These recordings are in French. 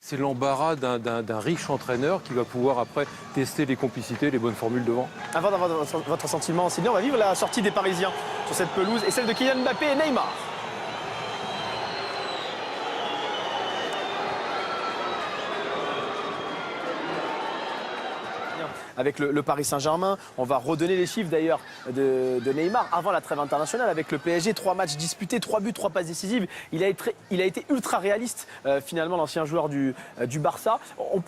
C'est l'embarras d'un riche entraîneur qui va pouvoir après tester les complicités, les bonnes formules devant. Avant d'avoir votre sentiment, Sydney, on va vivre la sortie des Parisiens sur cette pelouse et celle de Kylian Mbappé et Neymar. Avec le Paris Saint-Germain, on va redonner les chiffres d'ailleurs de Neymar avant la trêve internationale avec le PSG, 3 matchs disputés, 3 buts, 3 passes décisives. Il a été ultra réaliste finalement, l'ancien joueur du Barça.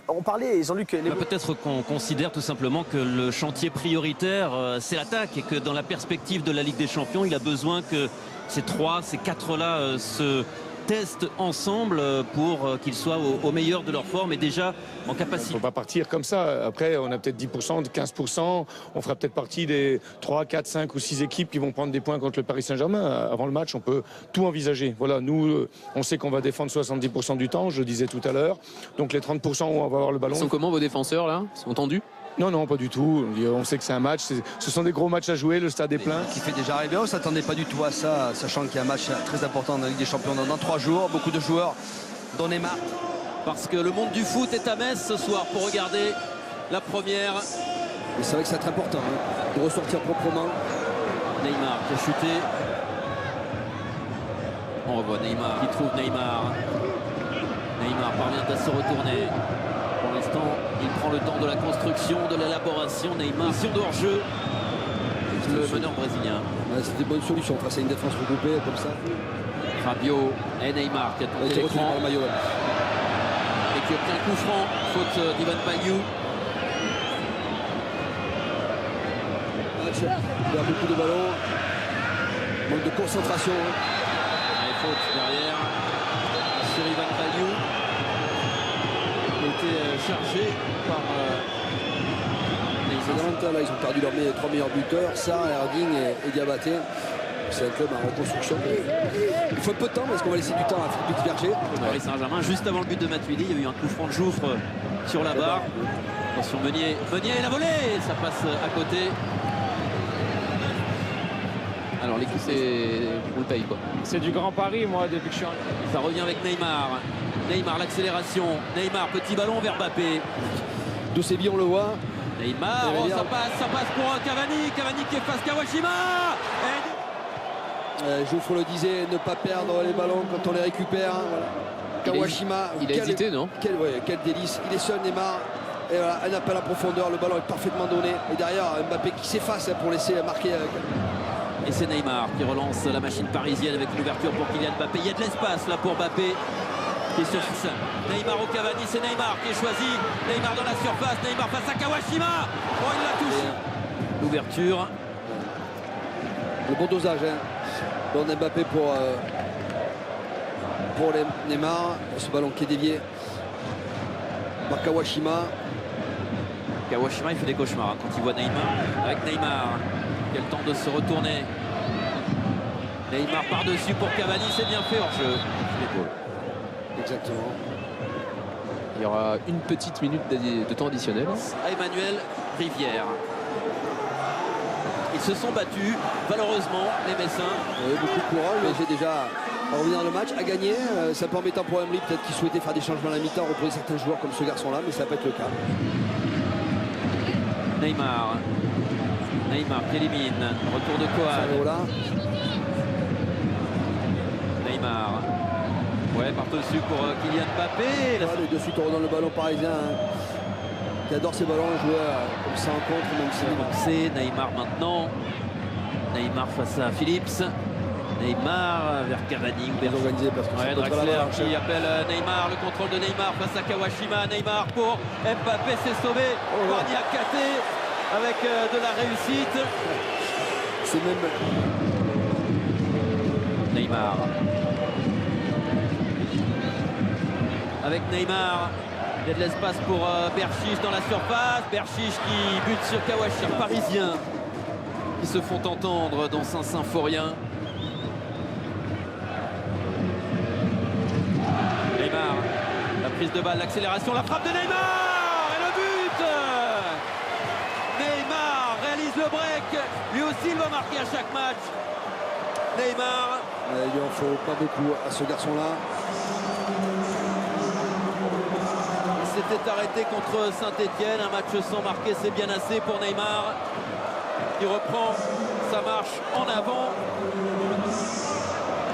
On parlait, Jean-Luc... Peut-être qu'on considère tout simplement que le chantier prioritaire c'est l'attaque et que dans la perspective de la Ligue des Champions, il a besoin que ces 4-là se testent ensemble pour qu'ils soient au meilleur de leur forme et déjà en capacité. On ne peut pas partir comme ça. Après, on a peut-être 10%, 15%. On fera peut-être partie des 3, 4, 5 ou 6 équipes qui vont prendre des points contre le Paris Saint-Germain. Avant le match, on peut tout envisager. Voilà, nous, on sait qu'on va défendre 70% du temps, je le disais tout à l'heure. Donc les 30% où on va avoir le ballon. Ils sont comment vos défenseurs là? Ils sont tendus? Non, non, pas du tout. On sait que c'est un match. Ce sont des gros matchs à jouer. Le stade est plein. Qui fait déjà rêver. On ne s'attendait pas du tout à ça, sachant qu'il y a un match très important dans la Ligue des Champions dans 3 jours. Beaucoup de joueurs, dont Neymar. Parce que le monde du foot est à Metz ce soir pour regarder la première. Et c'est vrai que c'est très important de ressortir proprement. Neymar qui a chuté. On revoit Neymar qui trouve Neymar. Neymar parvient à se retourner. Pour l'instant, il prend le temps de la construction, de l'élaboration. Neymar, mission de hors-jeu. Le meneur brésilien. Ouais, c'est des bonnes solutions face à une défense regroupée comme ça. Rabiot et Neymar qui a tenté l'écran. Le maillot. Et qui obtient un coup franc. Faute d'Ivan Bayou. Il y a beaucoup de ballons. Manque de concentration. Et faute derrière. Sur Ivan Bayou. Qui a été chargé par Là, ils ont perdu leurs 3 meilleurs buteurs, Sarr, Erding et Diabaté. C'est un club en reconstruction. Il faut un peu de temps parce qu'on va laisser du temps à Philippe Berger. Paris Saint-Germain, juste avant le but de Matuidi, il y a eu un coup franc de Jouffre sur la barre. Attention, Meunier et la volée, ça passe à côté. Alors les coups, on le paye quoi. C'est du grand Paris, moi, depuis que je suis arrivé. Ça revient avec Neymar. Neymar, l'accélération. Neymar, petit ballon vers Mbappé. De Séville, on le voit. Neymar, ça passe pour Cavani. Cavani qui efface Kawashima. Jouffre le disait, ne pas perdre les ballons quand on les récupère. Voilà. Kawashima. Il a hésité, non? Quel délice. Il est seul, Neymar. Et voilà, un appel à profondeur. Le ballon est parfaitement donné. Et derrière, Mbappé qui s'efface pour laisser marquer. Et c'est Neymar qui relance la machine parisienne avec une ouverture pour Kylian Mbappé. Il y a de l'espace là pour Mbappé. Qui est sur Neymar au Cavani, c'est Neymar qui est choisi. Neymar dans la surface, Neymar face à Kawashima. Oh, il la touche. L'ouverture. Le bon dosage. Bon Mbappé pour Neymar. Ce ballon qui est dévié par Kawashima. Kawashima, il fait des cauchemars quand il voit Neymar. Avec Neymar, il a le temps de se retourner. Neymar par-dessus pour Cavani, c'est bien fait hors jeu. Exactement. Il y aura une petite minute de temps additionnel. À Emmanuel Rivière. Ils se sont battus, malheureusement, les Messins. Beaucoup de courage, mais j'ai déjà à revenir dans le match, à gagner. C'est un peu embêtant pour Emery, peut-être qu'il souhaitait faire des changements à la mi-temps, reposer certains joueurs comme ce garçon-là, mais ça va pas être le cas. Neymar qui élimine. Retour de Coad. Neymar. Ouais, par-dessus pour Kylian Mbappé. De suite, on redonne le ballon parisien. Qui adore ces ballons joués comme ça en contre, même si. C'est Neymar maintenant. Neymar face à Phillips. Neymar vers Cavani. Bien organisé parce que c'est Draxler qui appelle Neymar. Le contrôle de Neymar face à Kawashima. Neymar pour Mbappé, c'est sauvé. Niakate avec de la réussite. C'est même. Neymar. Avec Neymar, il y a de l'espace pour Berchiche dans la surface. Berchiche qui bute sur Kawashima. Parisiens qui se font entendre dans Saint-Symphorien. Neymar, la prise de balle, l'accélération, la frappe de Neymar et le but. Neymar réalise le break. Lui aussi, il va marquer à chaque match. Neymar. Il lui en faut pas beaucoup à ce garçon-là. s'était arrêté contre Saint-Etienne. Un match sans marquer, c'est bien assez pour Neymar. Il reprend sa marche en avant.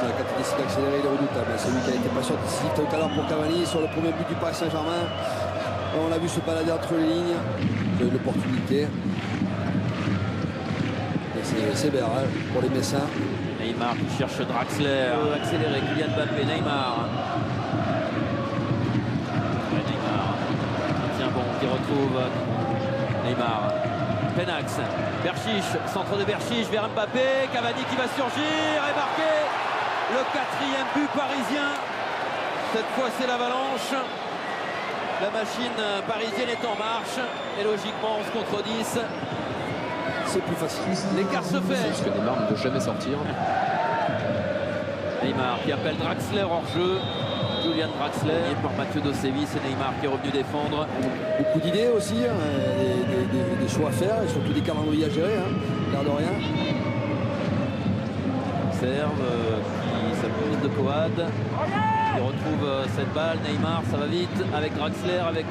Quand il décide d'accélérer, il est redoutable. C'est lui qui a été patient décisif tout à l'heure pour Cavani sur le premier but du Paris Saint-Germain. On l'a vu se balader entre les lignes. Il a eu l'opportunité. C'est bien hein, pour les Messins. Neymar qui cherche Draxler. Accéléré, Kylian Mbappé, Neymar. Neymar. Tiens bon, qui retrouve Neymar. Penax, Berchiche, centre de Berchiche vers Mbappé. Cavani qui va surgir et marquer le 4e but parisien. Cette fois c'est l'Avalanche. La machine parisienne est en marche. Et logiquement 11 contre 10. C'est plus facile. L'écart se fait. Parce que Neymar ne veut jamais sortir. Neymar qui appelle Draxler hors jeu. Julian Draxler par Mathieu Dosevi. C'est Neymar qui est revenu défendre. Beaucoup d'idées aussi, hein, des choix à faire et surtout des calendriers à gérer. Hein. L'air de rien. Serve qui s'amuse de Coad. Il retrouve cette balle. Neymar, ça va vite avec Draxler, avec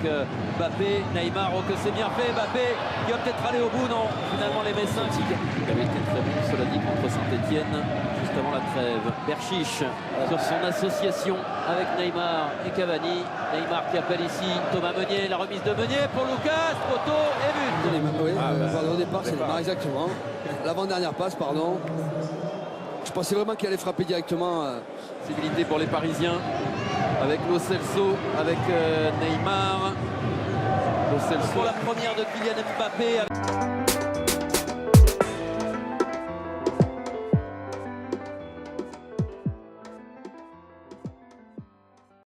Mbappé. Neymar, oh que c'est bien fait. Mbappé qui va peut-être aller au bout. Non, finalement les Messins qui avaient été très bons, cela dit, contre Saint-Etienne juste avant la trêve. Berchiche sur son association avec Neymar et Cavani. Neymar qui appelle ici Thomas Meunier. La remise de Meunier pour Lucas. Poteau et but. Oui, pardon, au départ, c'est Neymar, exactement. L'avant-dernière passe, pardon. Je pensais vraiment qu'il allait frapper directement. Possibilité pour les Parisiens avec Lo Celso, avec Neymar. Lo Celso pour la première de Kylian Mbappé.